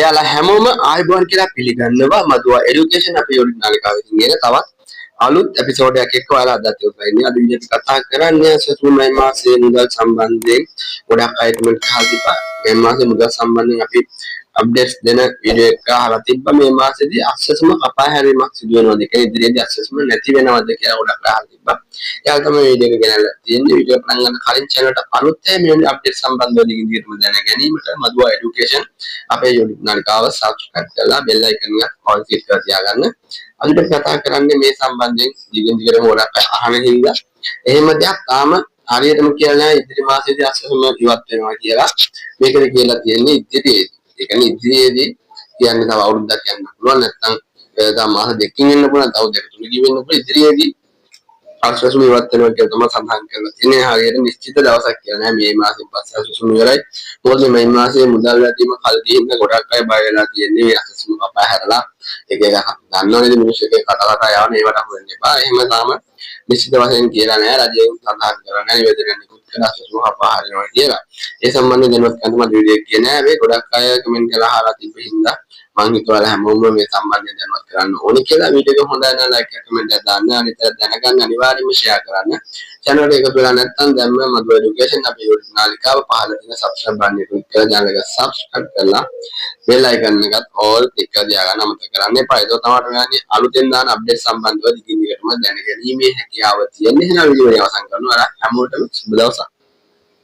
ඔයාලා හැමෝම ආයුබෝවන් කියලා පිළිගන්නවා මදුවා එඩියුකේෂන් අපේ YouTube නාලිකාවේ තියෙන තවත් අලුත් එපිසෝඩ් එකක් ඔයාලා අදත් උත්සාහයෙන් අද විදිහට කතා කරන්නේ සතුටුමයි මාසයේ මුදල් සම්බන්ධයෙන් ගොඩක් අය කමෙන්ට් කරලා තිබ්බා මේ මාසයේ මුදල් සම්බන්ධයෙන් අපි අප්ඩේට්ස් දෙන වීඩියෝ එක අහලා තිබ්බා මේ මාසෙදී අස්සසම කපා හැරීමක් සිදු වෙනවද කියලා ඉදිරියේදී අස්සසම නැති වෙනවද කියලා ගොඩක් අහලා තිබ්බා. එයාලා තමයි වීඩියෝ එක ගෙනල්ලා තියෙන්නේ. වීඩියෝ එක පටන් ගන්න කලින් channel එකට අලුත් අය මේ අප්ඩේට් සම්බන්ධව දිගින් දැන ගැනීමට මදුවා එඩියුකේෂන් අපේ YouTube නාලිකාව subscribe කරලා bell icon එක on click කරලා තියාගන්න. අද කතා කරන්නේ මේ සම්බන්ධයෙන් දිගින් දිගටම ගොඩක් අහන හින්දා එහෙම දෙයක් තාම හරියටම කියලා නැහැ ඉදිරි මාසෙදී අස්සසම ඉවත් වෙනවා කියලා. මේකද කියලා තියෙන්නේ ඉදිරියේදී. ඒ කියන්නේ ඉදිරියේදී කියන්නේ තව අවුරුද්දක් යන්න පුළුවන් නැත්නම් තව මාස දෙකකින් වෙන්න පුළුවන් තව දෙක තුනකින් වෙන්න පුළුවන් ඉදිරියේදී අස්සසම ඉවත් වෙනවා කියලා තමයි සඳහන් කරලා තියෙන්නේ. හරියට නිශ්චිත දවසක් කියලා නෑ මේ මාසෙන් පස්සේ අස්සසම ඉවරයි. මොකද මේ මාසයේ මුදල් වැටීම කල්දී ඉන්න ගොඩක් අය බය වෙලා තියෙන්නේ මේ අස්සසම කපා හැරලා එක එක දන්නවනේ මිනිස්සු එක කතා යවන ඒවට අහු වෙන්න එපා. එහෙම තාම නිශ්චිත වශයෙන් කියලා නෑ රජයෙන් සඳහන් කරලා නෑ නිවේදනයක් නිකුත් කරලා අස්සසම කපා හරිනවා කියලා. ඒ සම්බන්ධයෙන් දැනුවත් කරන්න මම වීඩියෝ එක කියන්නේ නෑ. මේ ගොඩක් අය කමෙන්ට් කරලා අහලා තිබ්බ හින්දා මම හිතුවා හැමෝම මේ සම්බන්ධයෙන් දැනුවත් කරන්න ඕනේ කියලා. වීඩියෝ එක හොඳයි නම් ලයික් එක කමෙන්ට් එකක් දාන්න. අනිත් අය දැනගන්න අනිවාර්යයෙන්ම ෂෙයා කරන්න. channel එක එකතු වෙලා නැත්නම් දැන්ම මදුවා එඩියුකේෂන් අපේ YouTube නාලිකාව පහළ තියෙන subscribe button එක ක්ලික් කරලා channel එක subscribe කරලා bell icon එකත් all ටික කරලා තියාගන්න අමතක කරන්න එපා. ඒක තමයි ඔයාලගේ අලුතෙන් දාන අප්ඩේට් සම්බන්ධව දිගින් දිගටම දැනගැනීමේ හැකියාව තියෙන. එහෙනම් වීඩියෝ එක අවසන් කරනවා. හැමෝටම සුබ දවසක්.